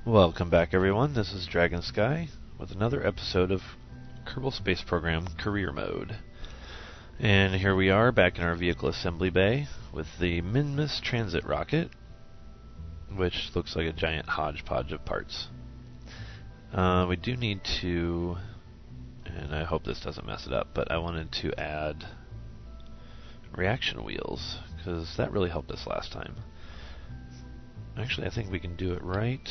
Welcome back, everyone. This is Dragon Sky with another episode of Kerbal Space Program Career Mode. And here we are back in our vehicle assembly bay with the Minmus transit rocket, which looks like a giant hodgepodge of parts. We do need to, and I hope this doesn't mess it up, but I wanted to add reaction wheels, because that really helped us last time. Actually, I think we can do it right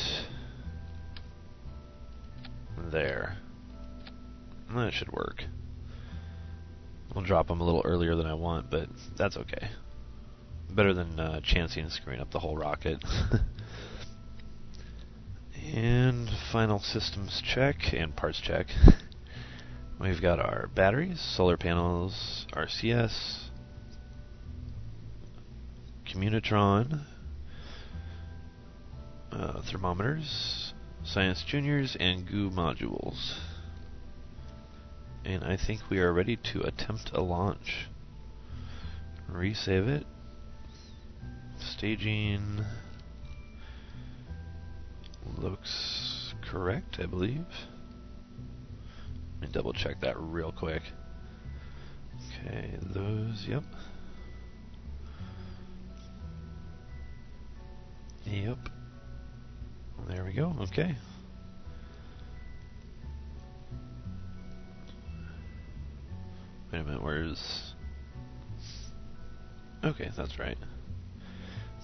there. That should work. We'll drop them a little earlier than I want, but that's okay. Better than chancing and screwing up the whole rocket. And final systems check and parts check. We've got our batteries, solar panels, RCS, Communitron, thermometers, Science Juniors, and GOO modules. And I think we are ready to attempt a launch. Resave it. Staging looks correct, I believe. Let me double check that real quick. Okay, those, yep. Yep. There we go, okay. Wait a minute, where's... Okay, that's right.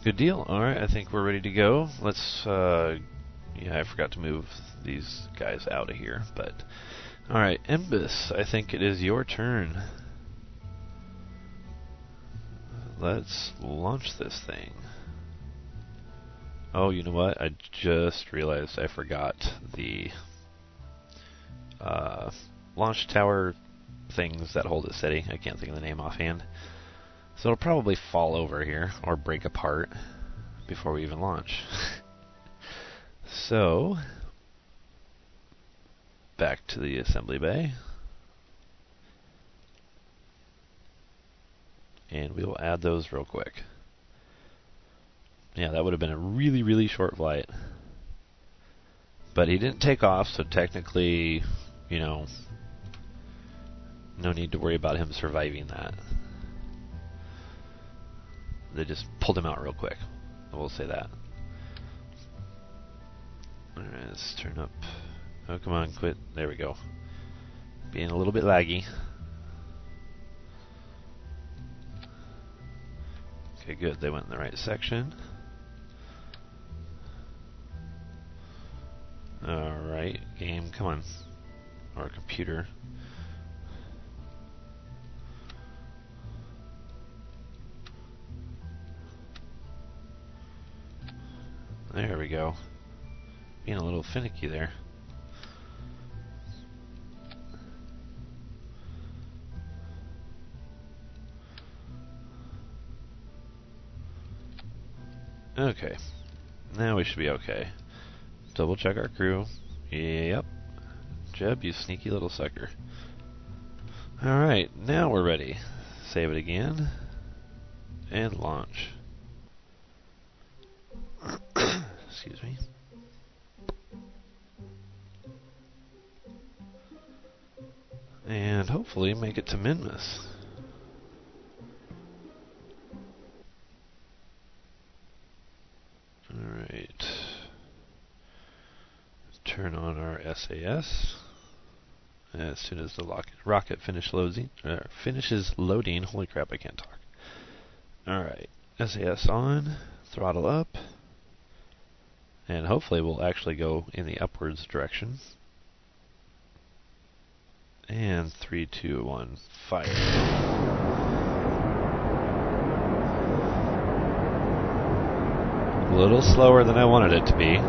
Good deal. Alright, I think we're ready to go. Let's, yeah, I forgot to move these guys out of here, but... Alright, Minmus, I think it is your turn. Let's launch this thing. Oh, you know what? I just realized I forgot the launch tower things that hold it steady. I can't think of the name offhand. So it'll probably fall over here or break apart before we even launch. So, back to the assembly bay. And we will add those real quick. Yeah, that would have been a really, really short flight. But he didn't take off, so technically, you know, no need to worry about him surviving that. They just pulled him out real quick. I will say that. Alright, let's turn up. Oh, come on, quit. There we go. Being a little bit laggy. Okay, good. They went in the right section. Alright, game, come on. Or computer. There we go. Being a little finicky there. Okay. Now we should be okay. Double check our crew. Yep. Jeb, you sneaky little sucker. Alright, now we're ready. Save it again. And launch. Excuse me. And hopefully make it to Minmus. Alright. Turn on our SAS. As soon as the rocket finishes loading. Holy crap, I can't talk. Alright. SAS on. Throttle up. And hopefully we'll actually go in the upwards direction. And 3, 2, 1, fire. A little slower than I wanted it to be.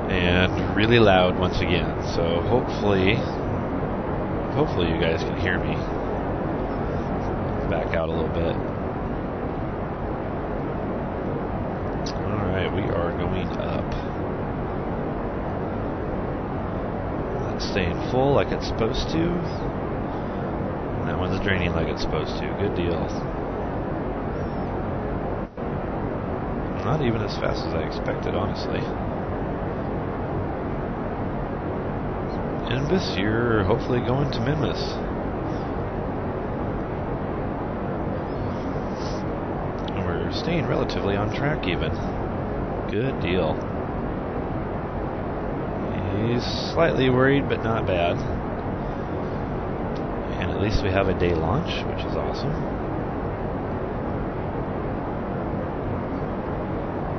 And really loud once again. So hopefully you guys can hear me. Back out a little bit. Alright, we are going up. That's staying full like it's supposed to. And that one's draining like it's supposed to. Good deal. Not even as fast as I expected, honestly. Minmus, you're hopefully going to Minmus. And we're staying relatively on track even. Good deal. He's slightly worried, but not bad. And at least we have a day launch, which is awesome.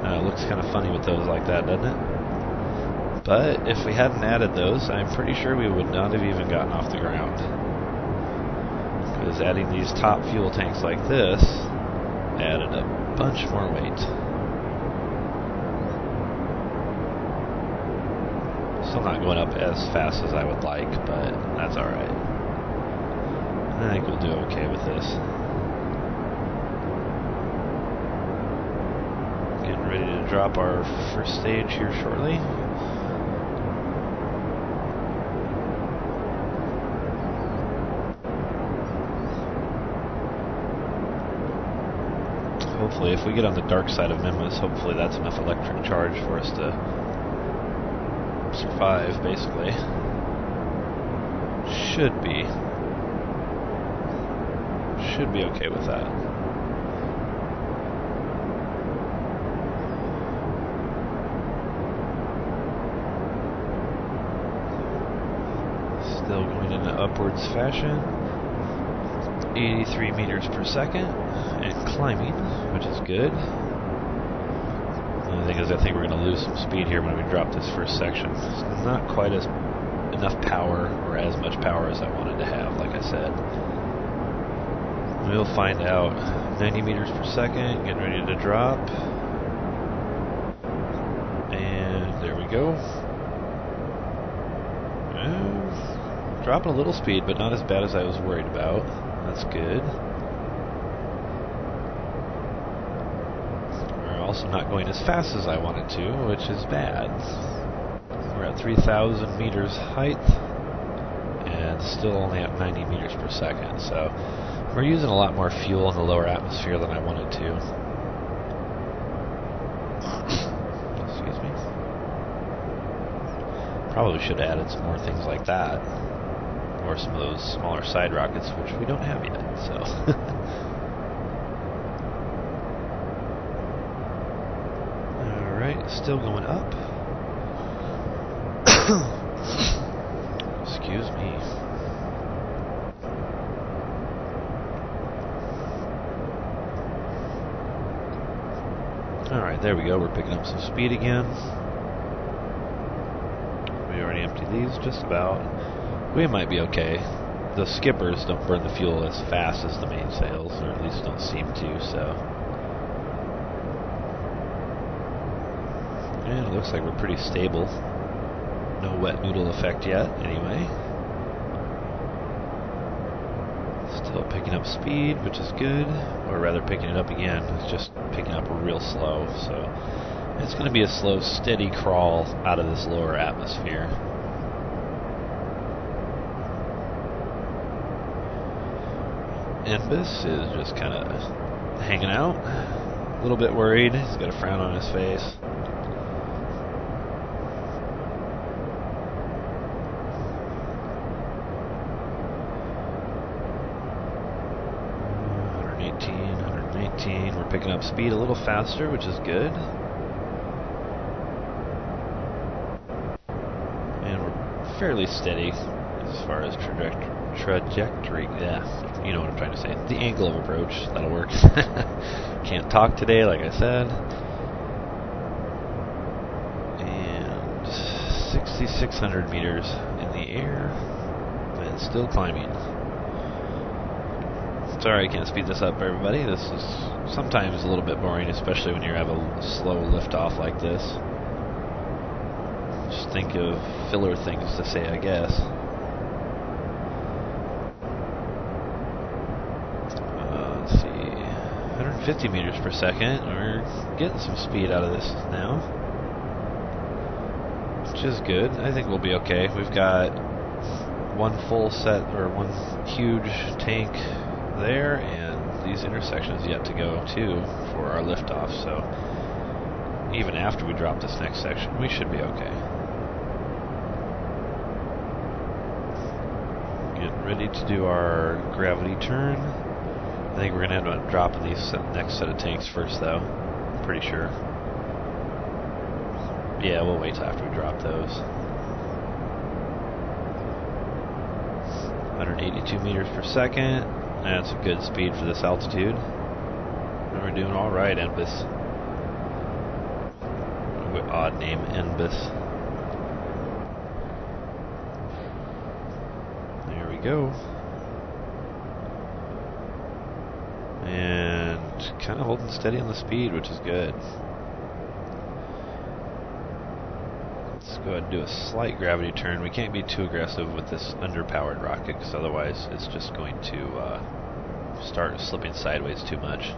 It looks kind of funny with those like that, doesn't it? But if we hadn't added those, I'm pretty sure we would not have even gotten off the ground. Because adding these top fuel tanks like this added a bunch more weight. Still not going up as fast as I would like, but that's alright. I think we'll do okay with this. Getting ready to drop our first stage here shortly. Hopefully, if we get on the dark side of Minmus, hopefully that's enough electric charge for us to survive, basically. Should be okay with that. Still going in an upwards fashion. 83 meters per second and climbing, which is good. The only thing is, I think we're going to lose some speed here when we drop this first section. It's not quite enough power, or as much power as I wanted to have, like I said. We'll find out. 90 meters per second, getting ready to drop. And there we go. Dropping a little speed, but not as bad as I was worried about. That's good. We're also not going as fast as I wanted to, which is bad. We're at 3,000 meters height and still only at 90 meters per second, so we're using a lot more fuel in the lower atmosphere than I wanted to. Excuse me. Probably should have added some more things like that. Or some of those smaller side rockets, which we don't have yet, so. Alright, still going up. Excuse me. Alright, there we go, we're picking up some speed again. We already emptied these, just about. We might be okay. The skippers don't burn the fuel as fast as the mainsails, or at least don't seem to, so. And it looks like we're pretty stable. No wet noodle effect yet, anyway. Still picking up speed, which is good. Or rather, picking it up again. It's just picking up real slow, so. It's going to be a slow, steady crawl out of this lower atmosphere. Minmus is just kind of hanging out, a little bit worried. He's got a frown on his face. We're picking up speed a little faster, which is good. And we're fairly steady as far as trajectory. Yeah, you know what I'm trying to say. The angle of approach, that'll work. Can't talk today, like I said. And 6,600 meters in the air, and still climbing. Sorry I can't speed this up, everybody. This is sometimes a little bit boring, especially when you have a slow liftoff like this. Just think of filler things to say, I guess. Let's see, 150 meters per second. We're getting some speed out of this now, which is good. I think we'll be okay. We've got one full set, or one huge tank there, and these intersections yet to go too for our liftoff, so even after we drop this next section, we should be okay. Getting ready to do our gravity turn. I think we're going to end up dropping these next set of tanks first, though. I'm pretty sure. Yeah, we'll wait till after we drop those. 182 meters per second. That's a good speed for this altitude. And we're doing all right, Minmus. Odd name, Minmus. There we go. And kind of holding steady on the speed, which is good. Let's go ahead and do a slight gravity turn. We can't be too aggressive with this underpowered rocket, because otherwise it's just going to start slipping sideways too much.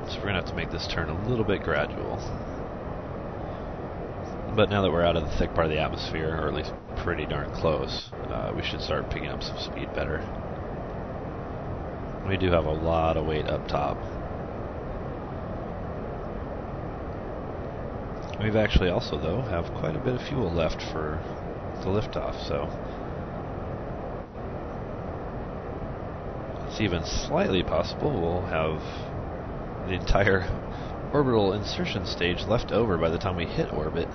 So we're going to have to make this turn a little bit gradual. But now that we're out of the thick part of the atmosphere, or at least pretty darn close, we should start picking up some speed better. We do have a lot of weight up top. We've actually also, though, have quite a bit of fuel left for the liftoff, so it's even slightly possible we'll have the entire orbital insertion stage left over by the time we hit orbit.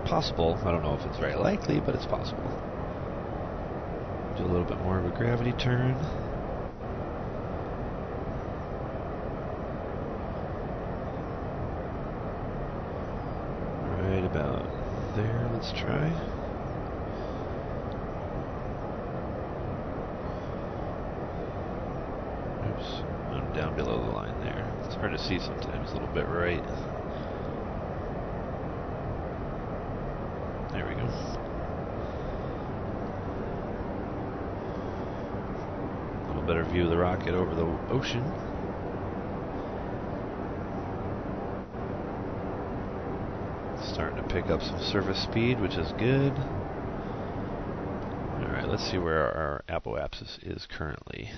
Possible. I don't know if it's very likely, but it's possible. Do a little bit more of a gravity turn. Right about there, let's try. Oops, I'm down below the line there. It's hard to see sometimes, a little bit right. There we go. A little better view of the rocket over the ocean. Starting to pick up some surface speed, which is good. Alright, let's see where our apoapsis is currently.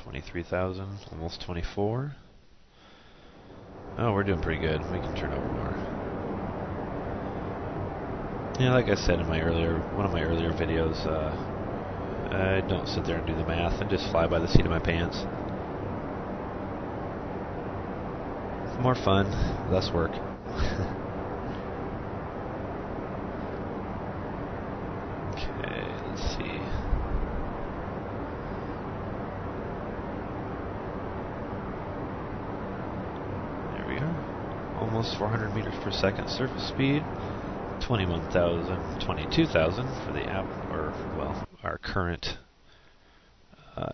23,000, almost 24. Oh, we're doing pretty good. We can turn over more. Yeah, like I said in my one of my earlier videos, I don't sit there and do the math and just fly by the seat of my pants. More fun, less work. Okay, let's see. There we are. Almost 400 meters per second surface speed. 22,000 for the our current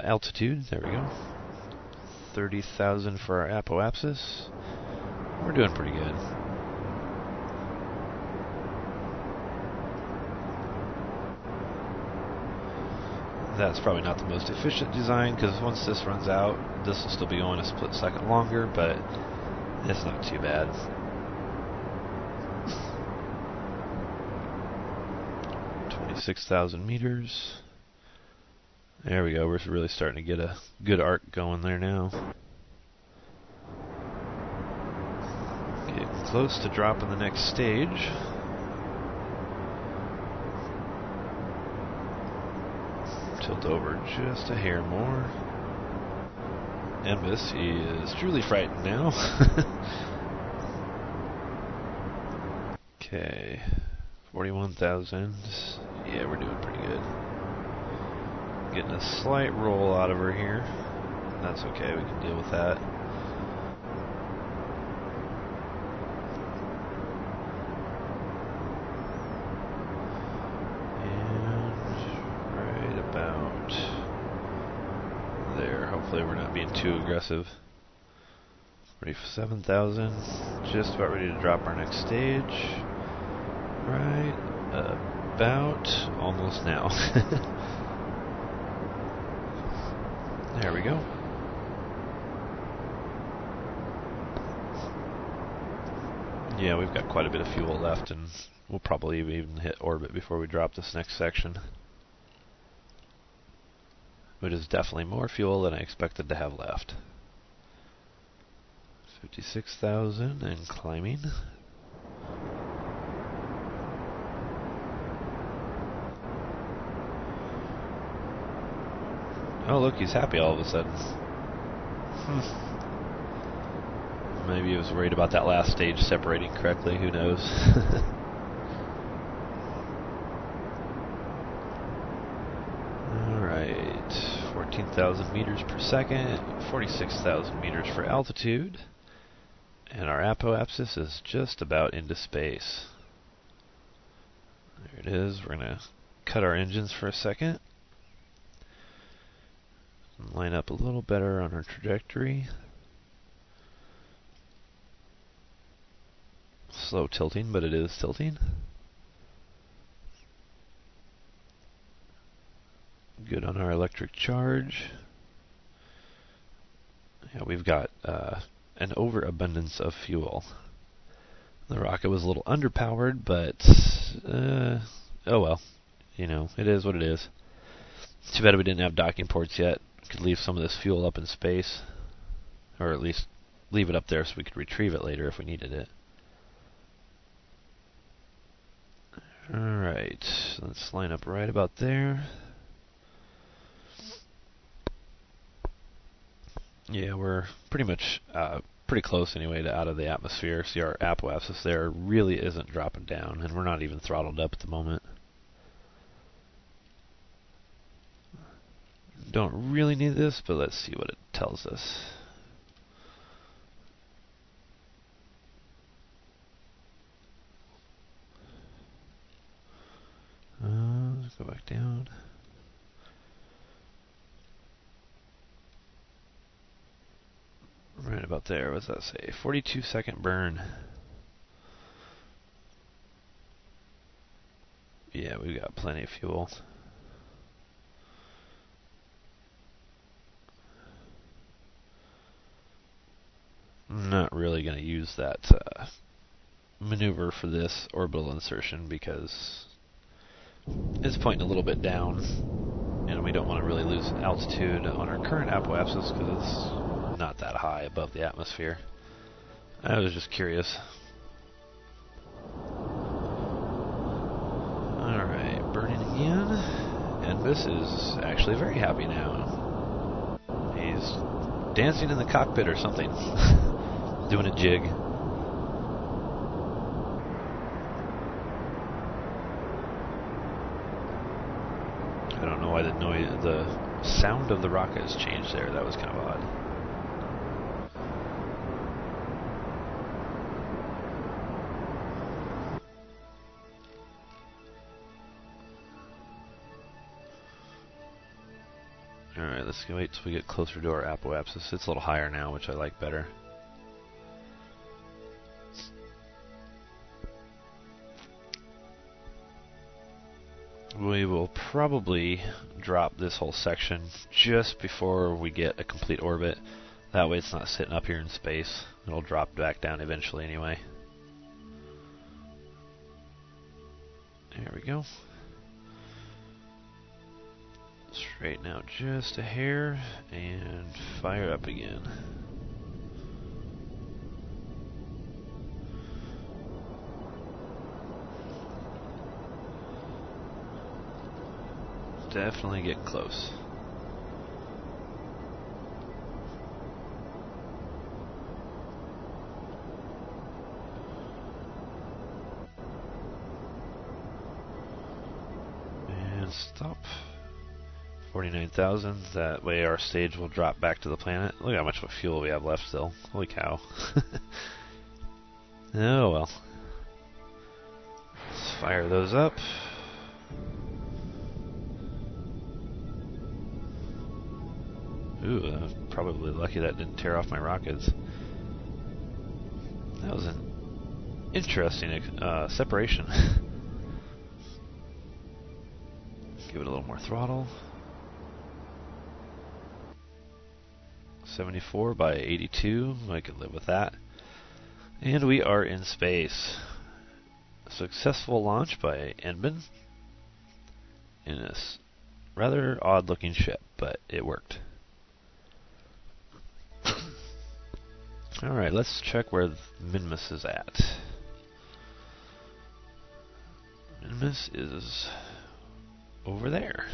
altitude. There we go. 30,000 for our apoapsis. We're doing pretty good. That's probably not the most efficient design, because once this runs out, this will still be going a split second longer, but it's not too bad. 26,000 meters. There we go. We're really starting to get a good arc going there now. Getting close to dropping the next stage. Tilt over just a hair more. Minmus, he is truly frightened now. Okay. 41,000. Yeah, we're doing pretty good. Getting a slight roll out of her here. That's okay, we can deal with that. And right about there. Hopefully we're not being too aggressive. 47,000. Just about ready to drop our next stage. Right about almost now. There we go. Yeah, we've got quite a bit of fuel left, and we'll probably even hit orbit before we drop this next section. which is definitely more fuel than I expected to have left. 56,000 and climbing. Oh, look, he's happy all of a sudden. Maybe he was worried about that last stage separating correctly, who knows. Alright, 14,000 meters per second, 46,000 meters for altitude, and our apoapsis is just about into space. There it is. We're going to cut our engines for a second. Line up a little better on our trajectory. Slow tilting, but it is tilting. Good on our electric charge. Yeah, we've got an overabundance of fuel. The rocket was a little underpowered, but oh well. You know, it is what it is. Too bad we didn't have docking ports yet. Could leave some of this fuel up in space, or at least leave it up there so we could retrieve it later if we needed it. Alright, let's line up right about there. Yeah, we're pretty much pretty close anyway to out of the atmosphere. See, our apoapsis there really isn't dropping down, and we're not even throttled up at the moment. Don't really need this, but let's see what it tells us. Let's go back down. Right about there. What does that say? 42-second burn. Yeah, we've got plenty of fuel. I'm not really going to use that maneuver for this orbital insertion because it's pointing a little bit down, and we don't want to really lose altitude on our current apoapsis because it's not that high above the atmosphere. I was just curious. Alright, burning again, and this is actually very happy now. He's dancing in the cockpit or something. Doing a jig. I don't know why the sound of the rocket has changed there. That was kind of odd. Alright, let's wait till we get closer to our apoapsis. It's a little higher now, which I like better. We will probably drop this whole section just before we get a complete orbit. That way it's not sitting up here in space. It'll drop back down eventually anyway. There we go. Straighten out just a hair and fire up again. Definitely getting close. And stop. 49,000. That way our stage will drop back to the planet. Look how much of fuel we have left still. Holy cow. Oh well. Let's fire those up. Ooh, I was probably lucky that didn't tear off my rockets. That was an interesting separation. Give it a little more throttle. 74 by 82, I could live with that. And we are in space. A successful launch by Enbin in a rather odd looking ship, but it worked. Alright, let's check where Minmus is at. Minmus is over there.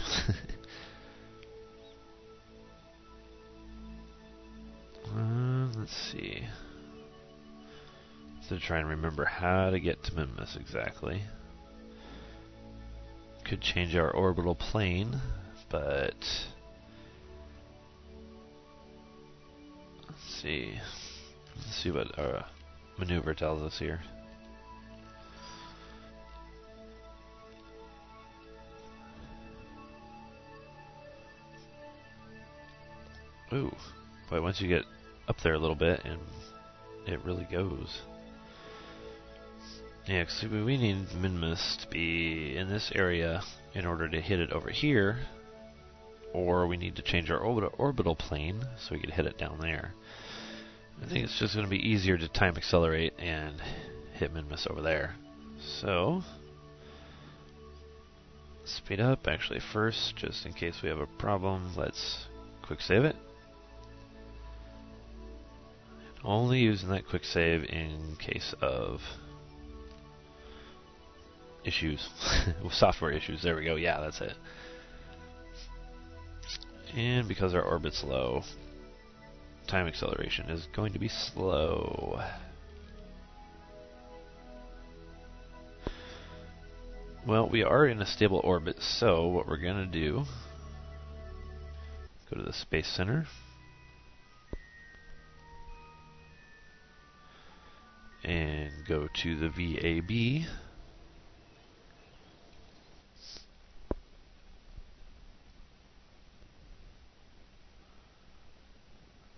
Let's see. So try and remember how to get to Minmus exactly. Could change our orbital plane, but let's see. Let's see what our maneuver tells us here. Ooh, boy, once you get up there a little bit, and it really goes. Yeah, because we need Minmus to be in this area in order to hit it over here, or we need to change our orbital plane so we can hit it down there. I think it's just going to be easier to time accelerate and hit Minmus over there. So, speed up. Actually, first, just in case we have a problem, let's quick save it. Only using that quick save in case of issues. Software issues. There we go. Yeah, that's it. And because our orbit's low, time acceleration is going to be slow. Well, we are in a stable orbit, so what we're going to do, go to the Space Center, and go to the VAB.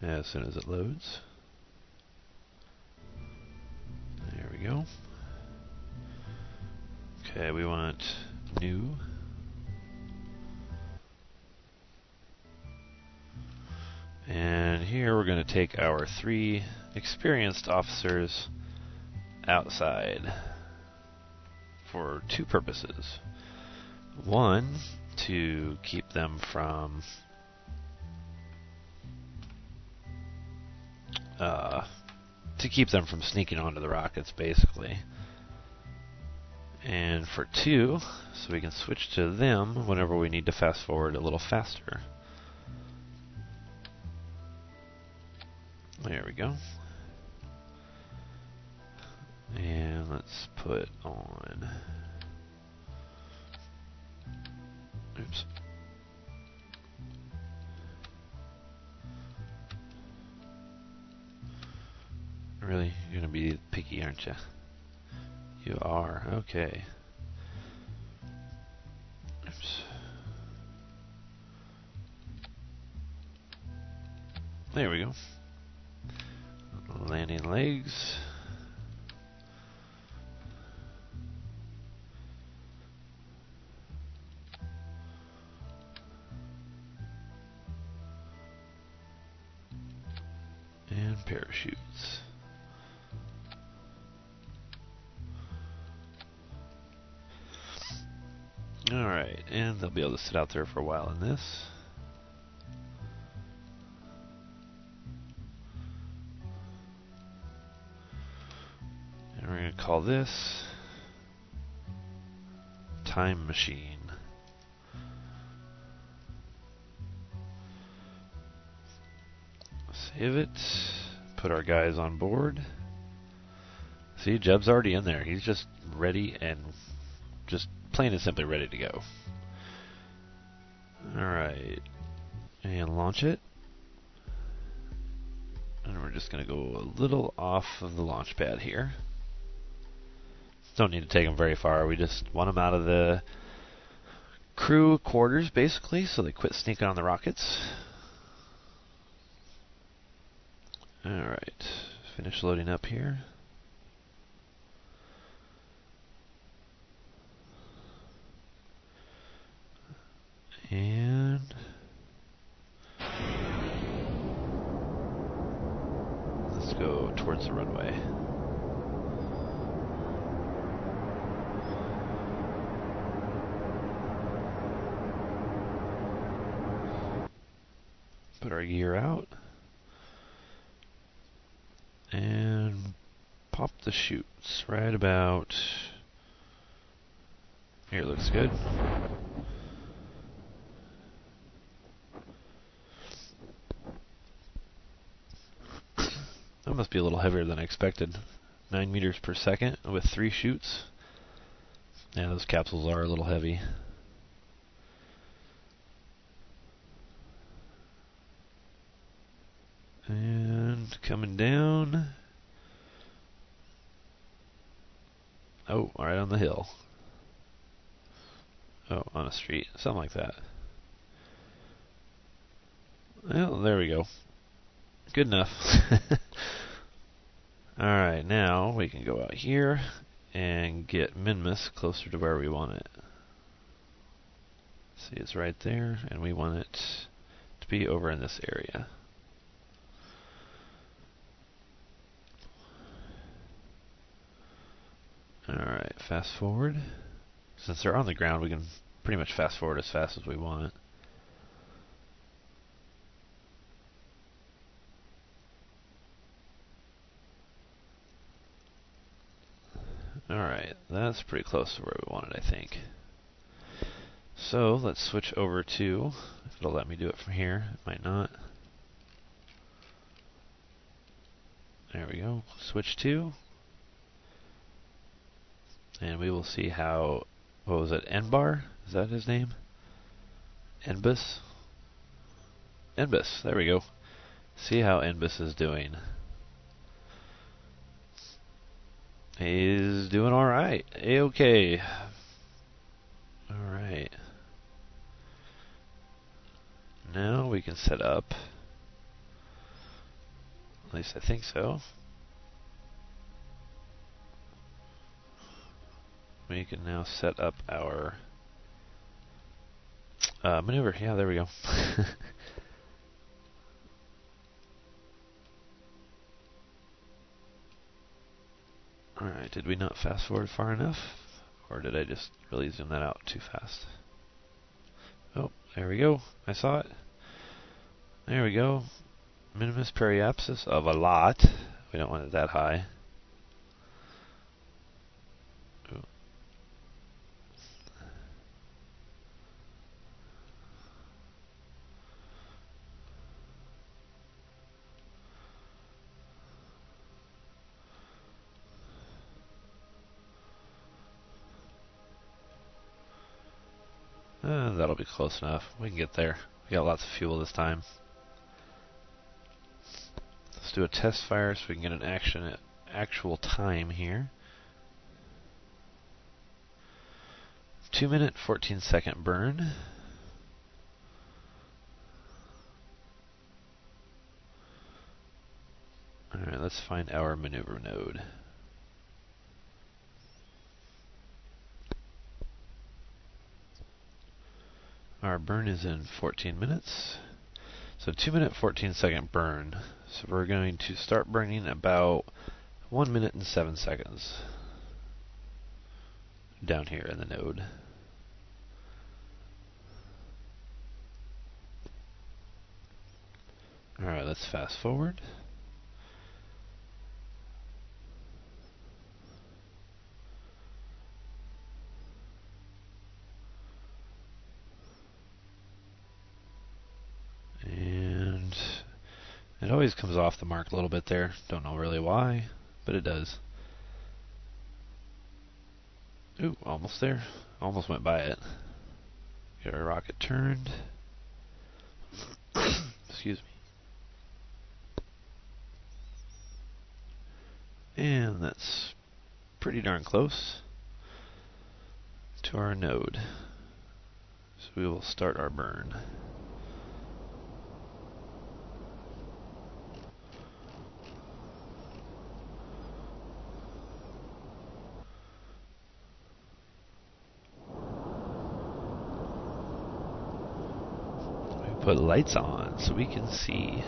As soon as it loads. There we go. Okay, we want new. And here we're going to take our 3 experienced officers outside for 2 purposes. One, to keep them from sneaking onto the rockets, basically. And for 2, so we can switch to them whenever we need to fast forward a little faster. There we go. And let's put on... Oops. Really? You're gonna be picky, aren't you? You are. Okay. Oops. There we go. Landing legs. And parachutes. Alright, and they'll be able to sit out there for a while in this. And we're going to call this Time Machine. Save it. Put our guys on board. See, Jeb's already in there. He's just ready and just plain and simply ready to go. Alright. And launch it. And we're just going to go a little off of the launch pad here. Don't need to take them very far. We just want them out of the crew quarters, basically, so they quit sneaking on the rockets. Alright. Finish loading up here. And let's go towards the runway. our gear out. And pop the chutes right about here. Looks good. That must be a little heavier than I expected. 9 meters per second with 3 chutes. Yeah, those capsules are a little heavy. And coming down. Oh, right on the hill. Oh, on a street. Something like that. Well, there we go. Good enough. Alright, now we can go out here and get Minmus closer to where we want it. See, it's right there, and we want it to be over in this area. Alright, fast forward. Since they're on the ground, we can pretty much fast forward as fast as we want it. Alright, that's pretty close to where we want it, I think. So, let's switch over to, if it'll let me do it from here, it might not. There we go, switch to. And we will see how, what was it, Enbar? Is that his name? Enbus? Enbus, there we go. See how Enbus is doing. He's doing alright. A-okay. Alright. Now we can set up. At least I think so. We can now set up our maneuver. Yeah, there we go. Alright, did we not fast forward far enough? Or did I just really zoom that out too fast? Oh, there we go. I saw it. There we go. Minmus periapsis of a lot. We don't want it that high. Ooh. That'll be close enough. We can get there. We got lots of fuel this time. Let's do a test fire so we can get an actual time here. 2-minute, 14-second burn. Alright, let's find our maneuver node. Our burn is in 14 minutes. So 2-minute, 14-second burn. So we're going to start burning about 1 minute and 7 seconds down here in the node. Alright, let's fast forward. And it always comes off the mark a little bit there. Don't know really why, but it does. Ooh, almost there. Almost went by it. Get our rocket turned. Excuse me. And that's pretty darn close to our node. So we will start our burn. Put lights on so we can see.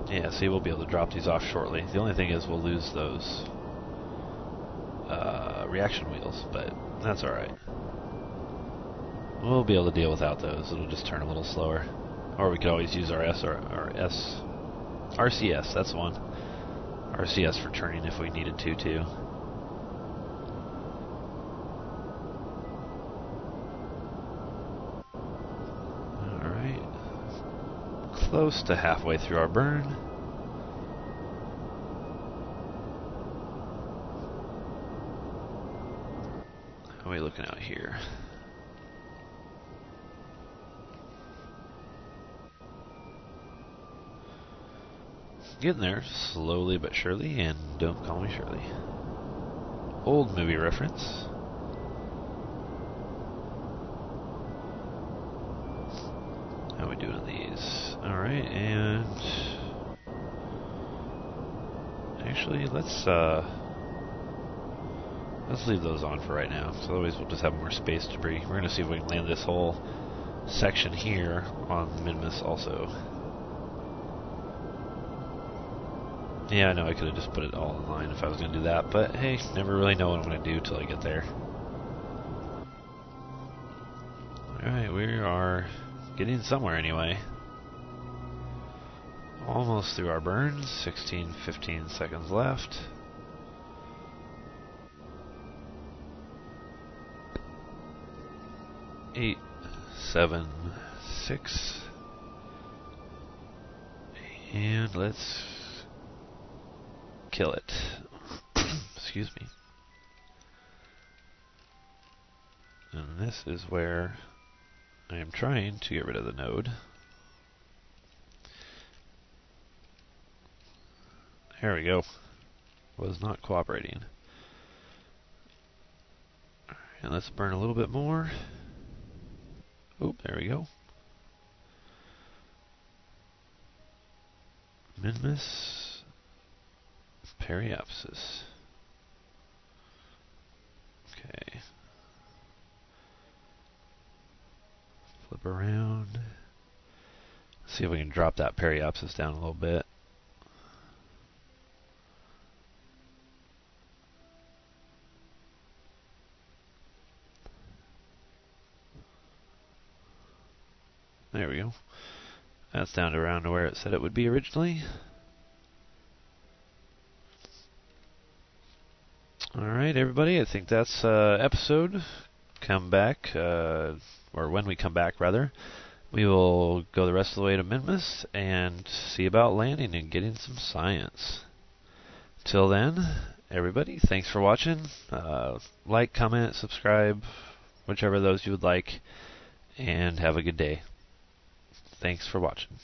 Yeah, see, we'll be able to drop these off shortly. The only thing is we'll lose those reaction wheels, but that's alright. We'll be able to deal without those. It'll just turn a little slower. Or we could always use our RCS, that's the one. RCS for turning if we needed to, too. Alright. Close to halfway through our burn. How are we looking out here? Getting there, slowly but surely, and don't call me Shirley. Old movie reference. How are we doing these? Alright, and actually let's leave those on for right now, because otherwise we'll just have more space debris. We're gonna see if we can land this whole section here on Minmus also. Yeah, I know I could have just put it all in line if I was going to do that, but hey, never really know what I'm going to do till I get there. Alright, we are getting somewhere anyway. Almost through our burns, 15 seconds left. Eight, 7, 6, and let's kill it. Excuse me. And this is where I am trying to get rid of the node. There we go. Was not cooperating. And let's burn a little bit more. Oop, there we go. Minmus. Periapsis. Okay. Flip around. See if we can drop that periapsis down a little bit. There we go. That's down to around to where it said it would be originally. Alright, everybody, I think that's episode. Come back, or when we come back, rather, we will go the rest of the way to Minmus and see about landing and getting some science. Till then, everybody, thanks for watching. Like, comment, subscribe, whichever of those you would like, and have a good day. Thanks for watching.